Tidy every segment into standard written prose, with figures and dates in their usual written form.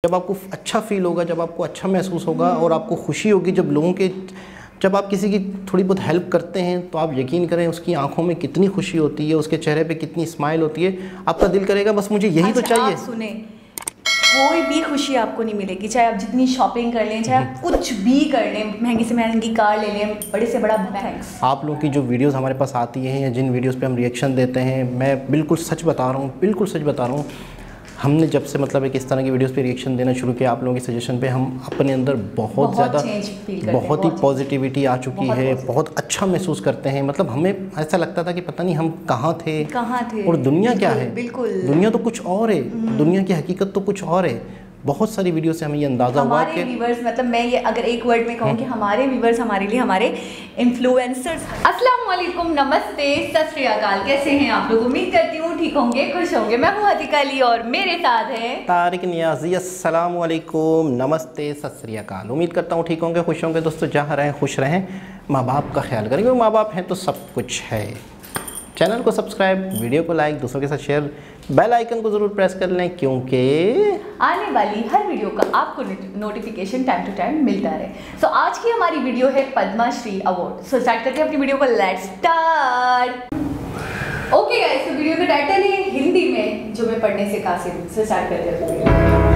जब आपको अच्छा फील होगा, जब आपको अच्छा महसूस होगा और आपको खुशी होगी जब आप किसी की थोड़ी बहुत हेल्प करते हैं, तो आप यकीन करें उसकी आंखों में कितनी खुशी होती है, उसके चेहरे पे कितनी स्माइल होती है, आपका दिल करेगा बस मुझे यही तो चाहिए। आप सुने, कोई भी खुशी आपको नहीं मिलेगी, चाहे आप जितनी शॉपिंग कर लें, चाहे आप कुछ भी कर लें, महंगी से महंगी कार ले लें, बड़े से बड़ा थैंक्स। आप लोगों की जो वीडियोस हमारे पास आती हैं या जिन वीडियोस पे हम रिएक्शन देते हैं, मैं बिल्कुल सच बता रहा हूँ, बिल्कुल सच बता रहा हूँ, हमने जब से मतलब एक इस तरह की वीडियोस पे रिएक्शन देना शुरू किया, आप लोगों के सजेशन पे हम अपने अंदर बहुत ज़्यादा बहुत ही पॉजिटिविटी आ चुकी है, बहुत अच्छा महसूस करते हैं। मतलब हमें ऐसा लगता था कि पता नहीं हम कहाँ थे और दुनिया क्या है। बिल्कुल, दुनिया तो कुछ और है, दुनिया की हकीकत तो कुछ और है। बहुत सारी वीडियो से हमें ये अंदाज़ा हुआ कि व्यूवर्स, मतलब मैं ये अगर एक वर्ड में कहूँ कि हमारे व्यूवर्स हमारे लिए हमारे इन्फ्लुएंसर्स। अस्सलाम वालेकुम, नमस्ते, सत श्री अकाल, कैसे हैं आप लोग? उम्मीद करती हूँ ठीक होंगे, खुश होंगे। मैं हूँ अतिका अली और मेरे साथ है तारिक नियाजी। अस्सलाम वालेकुम, नमस्ते, सत श्री अकाल। उम्मीद करता हूँ ठीक होंगे, खुश होंगे। दोस्तों जहाँ रहें खुश रहें, माँ बाप का ख्याल करेंगे, माँ बाप हैं तो सब कुछ है। चैनल को सब्सक्राइब, वीडियो को लाइक, दूसरों के साथ शेयर, बेल आइकन को ज़रूर प्रेस कर लें, क्योंकि आने वाली हर वीडियो का आपको नोटिफिकेशन टाइम टू टाइम मिलता रहे। सो आज की हमारी वीडियो है पद्मश्री अवार्ड। सो स्टार्ट करते हैं अपनी वीडियो को, लेट्स स्टार्ट। ओके गाइस, तो वीडियो का टाइटल है हिंदी में जो मैं पढ़ने से कासिर। सो स्टार्ट करते हैं।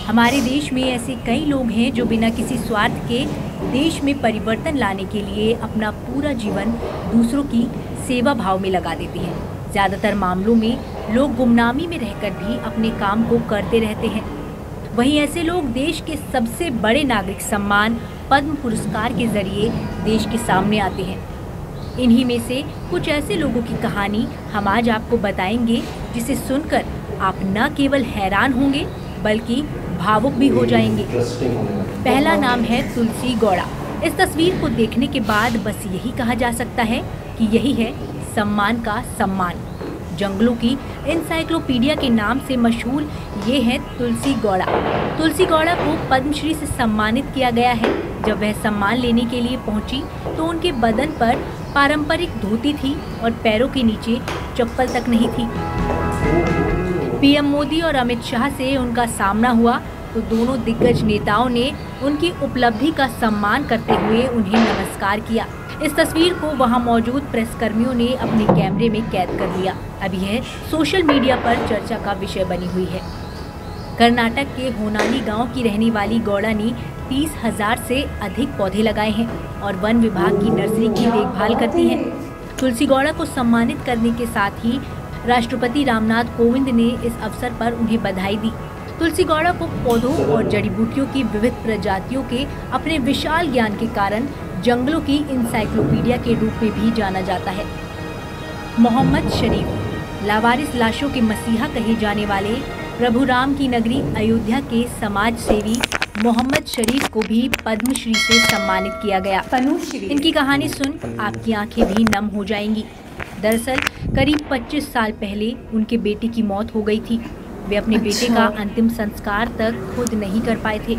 हमारे देश में ऐसे कई लोग हैं जो बिना किसी स्वार्थ के देश में परिवर्तन लाने के लिए अपना पूरा जीवन दूसरों की सेवा भाव में लगा देते हैं। ज़्यादातर मामलों में लोग गुमनामी में रहकर भी अपने काम को करते रहते हैं। वहीं ऐसे लोग देश के सबसे बड़े नागरिक सम्मान पद्म पुरस्कार के जरिए देश के सामने आते हैं। इन्हीं में से कुछ ऐसे लोगों की कहानी हम आज आपको बताएंगे, जिसे सुनकर आप न केवल हैरान होंगे बल्कि भावुक भी हो जाएंगे। पहला नाम है तुलसी गौड़ा। इस तस्वीर को देखने के बाद बस यही कहा जा सकता है कि यही है सम्मान का सम्मान। जंगलों की एनसाइक्लोपीडिया के नाम से मशहूर ये है तुलसी गौड़ा। तुलसी गौड़ा को पद्मश्री से सम्मानित किया गया है। जब वह सम्मान लेने के लिए पहुंची तो उनके बदन पर पारंपरिक धोती थी और पैरों के नीचे चप्पल तक नहीं थी। पीएम मोदी और अमित शाह से उनका सामना हुआ तो दोनों दिग्गज नेताओं ने उनकी उपलब्धि का सम्मान करते हुए उन्हें नमस्कार किया। इस तस्वीर को वहां मौजूद प्रेसकर्मियों ने अपने कैमरे में कैद कर लिया। अब यह सोशल मीडिया पर चर्चा का विषय बनी हुई है। कर्नाटक के होनाली गांव की रहने वाली गौड़ा ने 30,000 से अधिक पौधे लगाए हैं और वन विभाग की नर्सरी की देखभाल करती हैं। तुलसी गौड़ा को सम्मानित करने के साथ ही राष्ट्रपति रामनाथ कोविंद ने इस अवसर पर उन्हें बधाई दी। तुलसी गौड़ा को पौधों और जड़ी बूटियों की विविध प्रजातियों के अपने विशाल ज्ञान के कारण जंगलों की इंसाइक्लोपीडिया के रूप में भी जाना जाता है। मोहम्मद शरीफ, लावारिस लाशों के मसीहा कहे जाने वाले प्रभु राम की नगरी अयोध्या के समाज सेवी मोहम्मद शरीफ को भी पद्मश्री से सम्मानित किया गया। इनकी कहानी सुन आपकी आंखें भी नम हो जाएंगी। दरअसल करीब 25 साल पहले उनके बेटे की मौत हो गई थी। वे अपने बेटे का अंतिम संस्कार तक खुद नहीं कर पाए थे।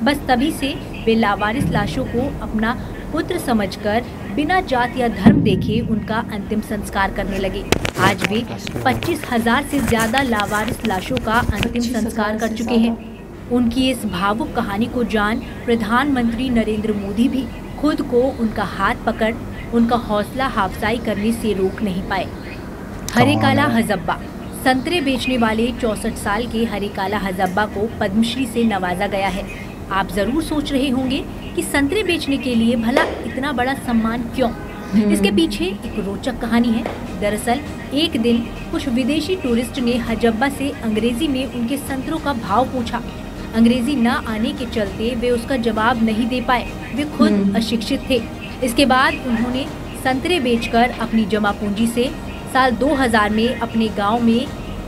बस तभी से वे लावारिस लाशों को अपना पुत्र समझकर बिना जात या धर्म देखे उनका अंतिम संस्कार करने लगे। आज वे 25,000 से ज्यादा लावारिस लाशों का अंतिम संस्कार कर चुके हैं। उनकी इस भावुक कहानी को जान प्रधानमंत्री नरेंद्र मोदी भी खुद को उनका हाथ पकड़ उनका हौसला अफजाई करने से रोक नहीं पाए। हरेकाला हजब्बा, संतरे बेचने वाले 64 साल के हरेकाला हजब्बा को पद्मश्री से नवाजा गया है। आप जरूर सोच रहे होंगे कि संतरे बेचने के लिए भला इतना बड़ा सम्मान क्यों? इसके पीछे एक रोचक कहानी है। दरअसल एक दिन कुछ विदेशी टूरिस्ट ने हजब्बा से अंग्रेजी में उनके संतरों का भाव पूछा। अंग्रेजी न आने के चलते वे उसका जवाब नहीं दे पाए। वे खुद अशिक्षित थे। इसके बाद उन्होंने संतरे बेचकर अपनी जमा पूंजी से साल 2000 में अपने गांव में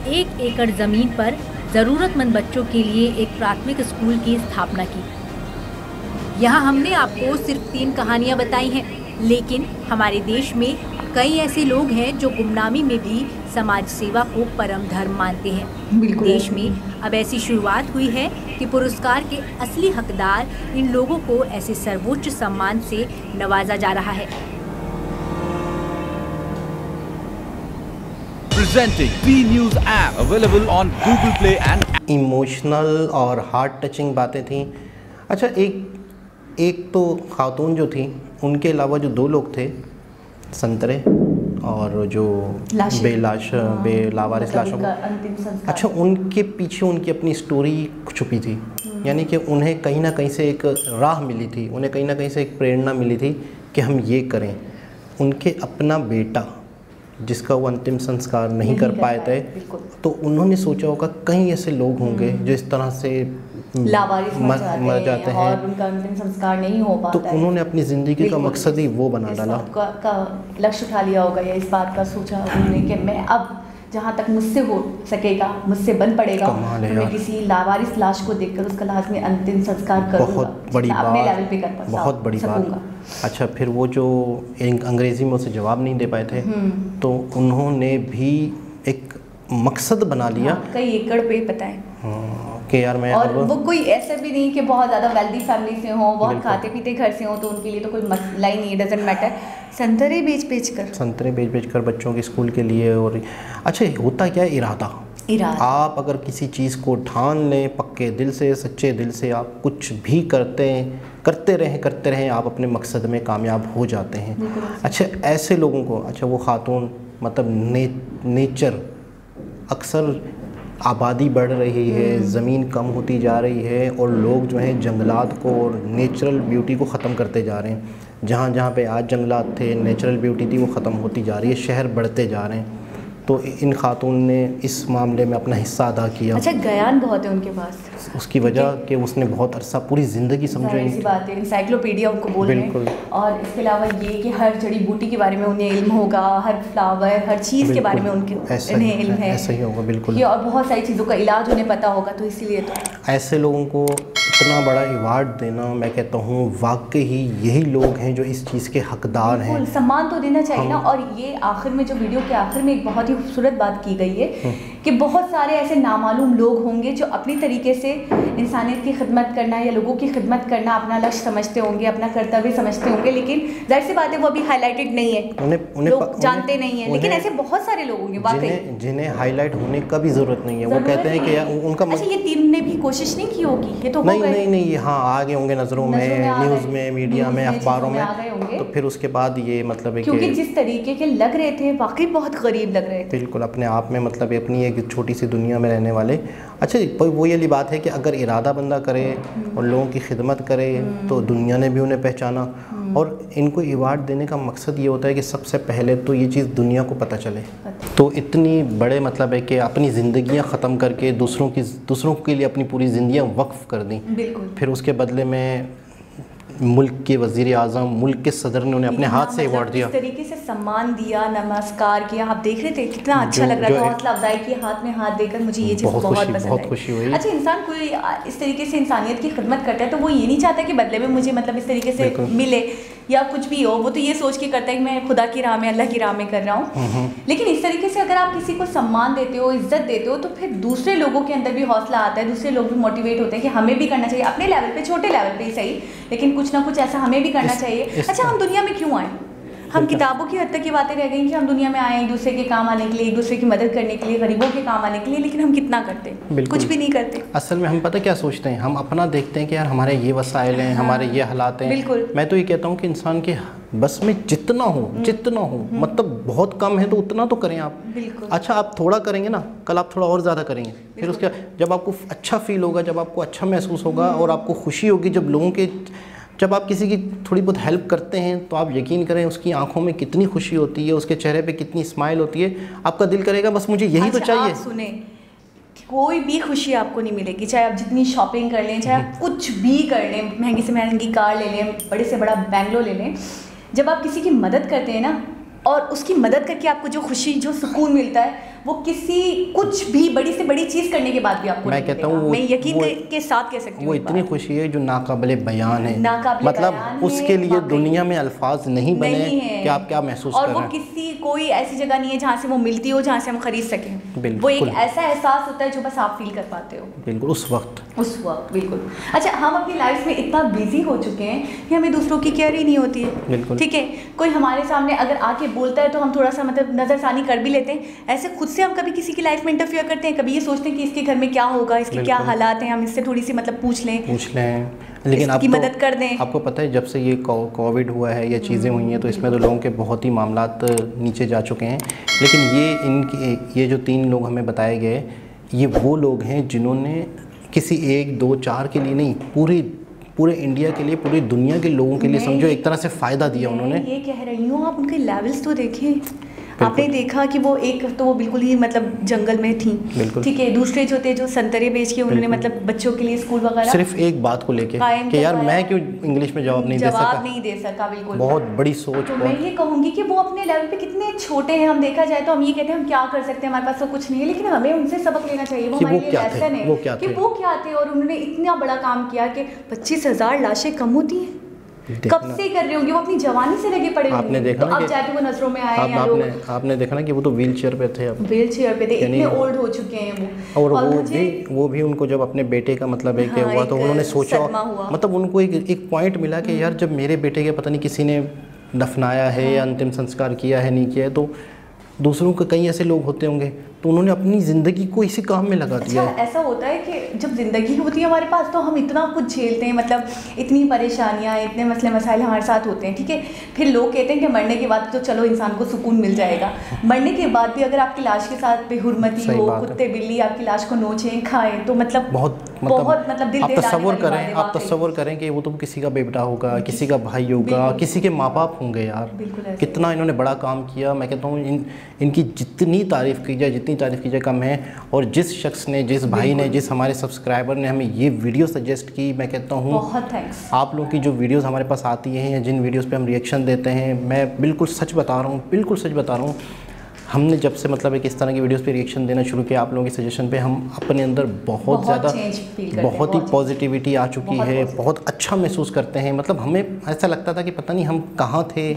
1 एकड़ जमीन पर जरूरतमंद बच्चों के लिए एक प्राथमिक स्कूल की स्थापना की। यहाँ हमने आपको सिर्फ 3 कहानियाँ बताई हैं, लेकिन हमारे देश में कई ऐसे लोग हैं जो गुमनामी में भी समाज सेवा को परम धर्म मानते हैं। बिल्कुल। देश में अब ऐसी शुरुआत हुई है कि पुरस्कार के असली हकदार इन लोगों को ऐसे सर्वोच्च सम्मान से नवाजा जा रहा है। Presenting V-News app available on Google Play and emotional और हार्ट टचिंग बातें थी। अच्छा, एक तो खातून जो थी, उनके अलावा जो 2 लोग थे, संतरे और जो बेलावारिस लाशों का अंतिम संस्कार। अच्छा, उनके पीछे उनकी अपनी स्टोरी छुपी थी। यानी कि उन्हें कहीं ना कहीं से एक राह मिली थी, उन्हें कहीं ना कहीं से एक प्रेरणा मिली थी कि हम ये करें। उनके अपना बेटा जिसका वो अंतिम संस्कार नहीं कर पाए थे, तो उन्होंने सोचा होगा कहीं ऐसे लोग होंगे जो इस तरह से लावारिस मर जाते हैं और उनका अंतिम संस्कार नहीं हो पाता तो उन्होंने अपनी ज़िंदगी का मकसद ही वो बना डाला। का लक्ष्य उठा लिया होगा या इस बात का सोचा उन्होंने कि मैं अब जहाँ तक मुझसे हो सकेगा, मुझसे बन पड़ेगा, तो मैं किसी लावारिस लाश को देखकर उसका लाजमी अंतिम संस्कार करूँगा। बहुत बड़ी बात, अपने लेवल पे कर बहुत बड़ी बात। अच्छा, फिर वो जो अंग्रेज़ी में उसे जवाब नहीं दे पाए थे, तो उन्होंने भी एक मकसद बना लिया। कई एकड़ पे पता है कि यार मैं, और वो कोई ऐसा भी नहीं कि बहुत ज़्यादा वेल्दी फैमिली से हो, बहुत खाते पीते घर से हो, तो उनके लिए तो कोई मसला ही नहीं, डजंट मैटर। संतरे बेच कर बच्चों के स्कूल के लिए। और अच्छा, होता क्या है, इरादा। आप अगर किसी चीज़ को ठान लें पक्के दिल से, सच्चे दिल से, आप कुछ भी करते रहें, आप अपने मकसद में कामयाब हो जाते हैं। अच्छा, ऐसे लोगों को, अच्छा वो खातून मतलब नेचर, अक्सर आबादी बढ़ रही है, ज़मीन कम होती जा रही है और लोग जो हैं जंगलात को और नेचुरल ब्यूटी को ख़त्म करते जा रहे हैं। जहाँ पे आज जंगलात थे, नेचुरल ब्यूटी थी, वो ख़त्म होती जा रही है, शहर बढ़ते जा रहे हैं। तो इन खातून ने इस मामले में अपना हिस्सा अदा किया। अच्छा, ज्ञान बहुत है उनके पास, उसकी वजह कि उसने बहुत अरसा पूरी ज़िंदगी समझो, ऐसी बात है, इंसाइक्लोपीडिया उनको बोल रहे हैं। और इसके अलावा ये कि हर जड़ी बूटी के बारे में उन्हें इल्म होगा, हर फ्लावर, हर चीज़ के बारे में उन्हें इल्म है। ऐसा ही होगा, बिल्कुल। और बहुत सारी चीज़ों का इलाज उन्हें पता होगा, तो इसीलिए तो ऐसे लोगों को इतना बड़ा अवार्ड देना, मैं कहता हूँ वाकई ही यही लोग हैं जो इस चीज़ के हकदार हैं। सम्मान तो देना चाहिए ना। और ये आखिर में जो वीडियो के आखिर में एक बहुत ही खूबसूरत बात की गई है कि बहुत सारे ऐसे नामालूम लोग होंगे जो अपनी तरीके से इंसानियत की खिदमत करना या लोगों की खिदमत करना अपना लक्ष्य समझते होंगे, अपना कर्तव्य समझते होंगे, लेकिन जाहिर सी बात है वो अभी हाईलाइटेड नहीं है, लोग जानते नहीं है। लेकिन ऐसे बहुत सारे लोग होंगे वाकई जिन्हें हाईलाइट होने का भी ज़रूरत नहीं है। वो कहते हैं कि उनका अच्छा, ये टीम ने भी कोशिश नहीं की होगी, ये तो नहीं, हाँ आगे होंगे नज़रों में, न्यूज़ में, मीडिया में, अखबारों में, तो फिर उसके बाद ये मतलब है क्योंकि जिस तरीके के लग रहे थे वाकई बहुत गरीब लग रहे थे, बिल्कुल अपने आप में, मतलब अपनी एक छोटी सी दुनिया में रहने वाले। अच्छा, वो ये बात है कि अगर इरादा बंदा करे और लोगों की खिदमत करे तो दुनिया ने भी उन्हें पहचाना। और इनको अवार्ड देने का मकसद ये होता है कि सबसे पहले तो ये चीज़ दुनिया को पता चले। तो इतनी बड़े मतलब है कि अपनी ज़िंदगियां ख़त्म करके दूसरों के लिए अपनी पूरी ज़िंदगियां वक्फ़ कर दी। फिर उसके बदले में मुल्क के वज़ीर आज़म, मुल्क के सदर ने उन्हें अपने हाथ से अवार्ड दिया, इस तरीके से सम्मान दिया, नमस्कार किया। आप देख रहे थे कितना अच्छा लग रहा था, हौसला अफजाई की, हाथ में हाथ देकर मुझे ये चीज़ बहुत खुशी हुई। अच्छा, इंसान कोई इस तरीके से इंसानियत की खिदमत करता है तो वो ये नहीं चाहता कि बदले में मुझे मतलब इस तरीके से मिले या कुछ भी हो, वो तो ये सोच के करता है कि मैं खुदा की राह में, अल्लाह की राह में कर रहा हूँ। लेकिन इस तरीके से अगर आप किसी को सम्मान देते हो, इज्जत देते हो, तो फिर दूसरे लोगों के अंदर भी हौसला आता है, दूसरे लोग भी मोटिवेट होते हैं कि हमें भी करना चाहिए, अपने लेवल पे, छोटे लेवल पे ही सही, लेकिन कुछ ना कुछ ऐसा हमें भी करना चाहिए। अच्छा, हम दुनिया में क्यों आए? हम किताबों की हद तक की बातें रह गई कि हम दुनिया में आए एक दूसरे के काम आने के लिए, एक दूसरे की मदद करने के लिए, गरीबों के काम आने के लिए, लेकिन हम कितना करते हैं? कुछ भी नहीं करते। असल में हम पता क्या सोचते हैं, हम अपना देखते हैं कि यार हमारे ये वसाइल हैं, हमारे ये हालात हैं। बिल्कुल। मैं तो ये कहता हूँ कि इंसान के बस में जितना हो मतलब बहुत कम है तो उतना तो करें आप। अच्छा, आप थोड़ा करेंगे ना, कल आप थोड़ा और ज़्यादा करेंगे, फिर उसके जब आपको अच्छा फील होगा, जब आपको अच्छा महसूस होगा और आपको खुशी होगी, जब आप किसी की थोड़ी बहुत हेल्प करते हैं तो आप यकीन करें उसकी आंखों में कितनी खुशी होती है, उसके चेहरे पे कितनी स्माइल होती है, आपका दिल करेगा बस मुझे यही तो चाहिए। आप सुने, कोई भी खुशी आपको नहीं मिलेगी, चाहे आप जितनी शॉपिंग कर लें, चाहे आप कुछ भी कर लें, महंगी से महंगी कार ले लें, बड़े से बड़ा बैंगलोर ले लें, जब आप किसी की मदद करते हैं ना और उसकी मदद करके आपको जो खुशी, जो सुकून मिलता है, वो किसी कुछ भी बड़ी से बड़ी चीज़ करने के बाद भी आपको मैं कहता हूँ मैं यकीन के साथ कह सकती हूँ वो इतनी खुशी है जो नाकाबिले बयान है, मतलब उसके लिए दुनिया में अल्फाज नहीं बने कि आप क्या महसूस कर रहे हैं। और वो किसी कोई ऐसी जगह नहीं है जहाँ से वो मिलती हो, जहाँ से हम खरीद सकें। वो एक ऐसा एहसास होता है जो बस आप फील कर पाते हो बिल्कुल उस वक्त बिल्कुल। अच्छा, हम अपनी लाइफ में इतना बिजी हो चुके हैं कि हमें दूसरों की केयर ही नहीं होती है। ठीक है, कोई हमारे सामने अगर आके बोलता है तो हम थोड़ा सा मतलब नजरसानी कर भी लेते हैं। ऐसे खुद से हम कभी किसी की लाइफ में इंटरफियर करते हैं, कभी ये सोचते हैं कि इसके घर में क्या होगा, इसके क्या हालात हैं, हम इससे थोड़ी सी मतलब पूछ लें लेकिन इसकी मदद कर दें। आपको पता है जब से ये कोविड हुआ है या चीज़ें हुई हैं तो इसमें तो लोगों के बहुत ही मामलात नीचे जा चुके हैं। लेकिन ये जो 3 लोग हमें बताए गए, ये वो लोग हैं जिन्होंने किसी 1 2 4 के लिए नहीं, पूरे इंडिया के लिए, पूरी दुनिया के लोगों के लिए समझो एक तरह से फ़ायदा दिया उन्होंने। ये कह रही हूँ, आप उनके लेवल्स तो देखें। आपने देखा कि वो एक तो वो बिल्कुल ही मतलब जंगल में थी, ठीक है। दूसरे जो थे जो संतरे बेच के उन्होंने मतलब बच्चों के लिए स्कूल वगैरह सिर्फ एक बात को लेके कि यार मैं क्यों इंग्लिश में जवाब नहीं दे सका। बिल्कुल बहुत बड़ी सोच। तो मैं ये कहूँगी कि वो अपने लेवल पे कितने छोटे हैं। हम देखा जाए तो हम ये कहते हैं हम क्या कर सकते हैं, हमारे पास तो कुछ नहीं है, लेकिन हमें उनसे सबक लेना चाहिए। वो हमारे लिए लेसन है कि वो क्या थे और उन्होंने इतना बड़ा काम किया कि 25,000 लाशें कम होती हैं। कब से कर रहे होंगे वो, अपनी जवानी से लगे पड़े होंगे। आपने देखा तो अब जाके वो नजरों में आए या लोग। आपने देखा ना कि वो तो व्हीलचेयर पे थे, अब व्हीलचेयर पे थे, इतने ओल्ड हो चुके हैं वो। और वो भी उनको जब अपने बेटे का मतलब है कि हुआ तो उन्होंने सोचा, मतलब उनको एक पॉइंट मिला कि यार जब मेरे बेटे के पता नहीं किसी ने दफनाया है या अंतिम संस्कार किया है नहीं किया है, तो दूसरों के कई ऐसे लोग होते होंगे, तो उन्होंने अपनी ज़िंदगी को इसी काम में लगा दिया। अच्छा, ऐसा होता है कि जब ज़िंदगी होती है हमारे पास तो हम इतना कुछ झेलते हैं, मतलब इतनी परेशानियाँ, इतने मसले मसाइल हमारे साथ होते हैं, ठीक है। फिर लोग कहते हैं कि मरने के बाद तो चलो इंसान को सुकून मिल जाएगा। मरने के बाद भी अगर आपकी लाश के साथ बेहुरमती हो, कुत्ते बिल्ली आपकी लाश को नोचें खाएं, तो मतलब बहुत दिल आप तस्वुर करें कि वो तो किसी का बेटा होगा, किसी का भाई होगा, किसी के माँ बाप होंगे। यार कितना इन्होंने बड़ा काम किया। मैं कहता हूँ इनकी जितनी तारीफ़ की जाए कम है। और जिस शख्स ने, जिस भाई ने, जिस हमारे सब्सक्राइबर ने हमें ये वीडियो सजेस्ट की, मैं कहता हूँ बहुत थैंक्स। आप लोगों की जो वीडियोस हमारे पास आती हैं या जिन वीडियोस पे हम रिएक्शन देते हैं, मैं बिल्कुल सच बता रहा हूँ, हमने जब से मतलब एक इस तरह की वीडियोस पे रिएक्शन देना शुरू किया, आप लोगों के सजेशन पे हम अपने अंदर बहुत ज़्यादा बहुत ही पॉजिटिविटी आ चुकी है, बहुत अच्छा महसूस करते हैं। मतलब हमें ऐसा लगता था कि पता नहीं हम कहाँ थे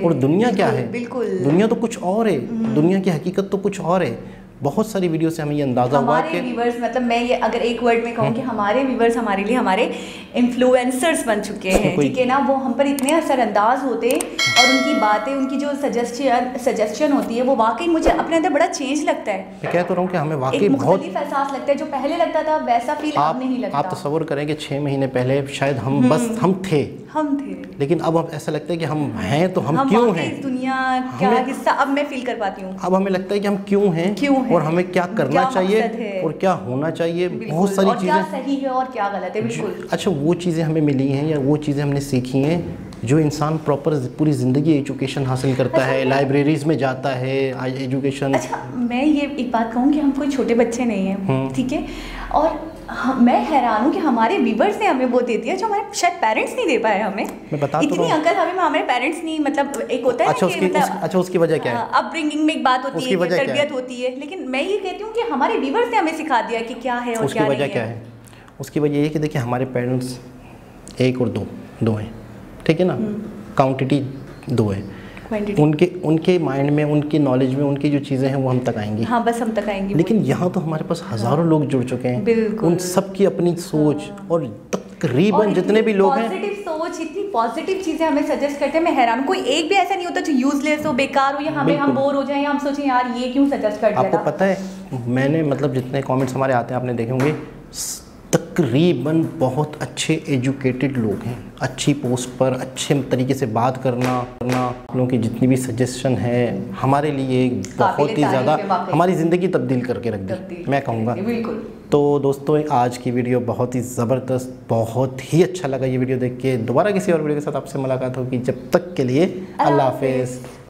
और दुनिया क्या है। दुनिया तो कुछ और है, दुनिया की हकीकत तो कुछ और है। बहुत सारी वीडियो से हमें ये अंदाज़ा हुआ कि व्यूवर्स, मतलब मैं ये अगर एक वर्ड में कहूँ कि हमारे व्यूवर्स हमारे लिए हमारे इन्फ्लुएंसर्स बन चुके हैं, ठीक है ना। वो हम पर इतने असरअंदाज होते और उनकी बातें, उनकी जो सजेशन होती है, वो वाकई मुझे अपने अंदर बड़ा चेंज लगता है। मैं कह तो रहा हूँ कि हमें वाकई बहुत एहसास लगता है, जो पहले लगता था वैसा फील अब नहीं लगता। आप तस्वर करें कि 6 महीने पहले शायद हम थे, लेकिन अब ऐसा लगता है कि हम हैं तो हम क्यों हैं, दुनिया क्या हिस्सा अब मैं फील कर पाती हूँ। अब हमें लगता है कि हम क्यों हैं और हमें क्या करना चाहिए और क्या होना चाहिए। बहुत सारी चीज़ें, क्या सही है और क्या गलत है। बिल्कुल। अच्छा, वो चीज़ें हमें मिली हैं या वो चीज़ें हमने सीखी हैं जो इंसान प्रॉपर पूरी ज़िंदगी एजुकेशन हासिल करता है, लाइब्रेरीज में जाता है एजुकेशन। अच्छा, मैं ये एक बात कहूँ कि हम कोई छोटे बच्चे नहीं हैं, ठीक है। और मैं हैरान हूँ कि हमारे व्यूवर्स ने हमें वो दे दिया जो हमारे शायद पेरेंट्स नहीं दे पाए हमें। मैं बता इतनी अकल हमारे पेरेंट्स नहीं, मतलब एक होता है। अच्छा, उसकी वजह क्या है? अपब्रिंगिंग में एक बात होती है, तरबियत होती है, लेकिन मैं ये कहती हूँ कि हमारे व्यूवर्स ने हमें सिखा दिया कि क्या है और क्या नहीं है। क्या है उसकी वजह ये है कि देखिए हमारे पेरेंट्स 1 और 2 हैं, ठीक है ना। क्वांटिटी 2 है, उनके माइंड में, उनकी नॉलेज में, उनकी जो चीज़ें हैं वो हम तक आएंगी। हाँ, बस हम तक आएंगी। लेकिन यहाँ तो हमारे पास हज़ारों लोग जुड़ चुके हैं, उन सब की अपनी सोच और तकरीबन जितने भी लोग हैं पॉजिटिव सोच, इतनी पॉजिटिव चीज़ें हमें सजेस्ट करते हैं। मैं हैरान, कोई एक भी ऐसा नहीं होता जो यूजलेस हो, बेकार हो, या हम बोर हो जाए या हम सोचें यार ये क्यों सजेस्ट कर दिया। आपको पता है, मैंने मतलब जितने कमेंट्स हमारे आते हैं आपने देखे होंगे, तकरीबन बहुत अच्छे एजुकेटेड लोग हैं, अच्छी पोस्ट पर अच्छे तरीके से बात करना लोगों की जितनी भी सजेशन है हमारे लिए बहुत ही ज़्यादा हमारी ज़िंदगी तब्दील करके रख दी, मैं कहूँगा। तो दोस्तों, आज की वीडियो बहुत ही ज़बरदस्त, बहुत ही अच्छा लगा ये वीडियो देख के। दोबारा किसी और वीडियो के साथ आपसे मुलाकात होगी, जब तक के लिए अल्लाह हाफ़िज़।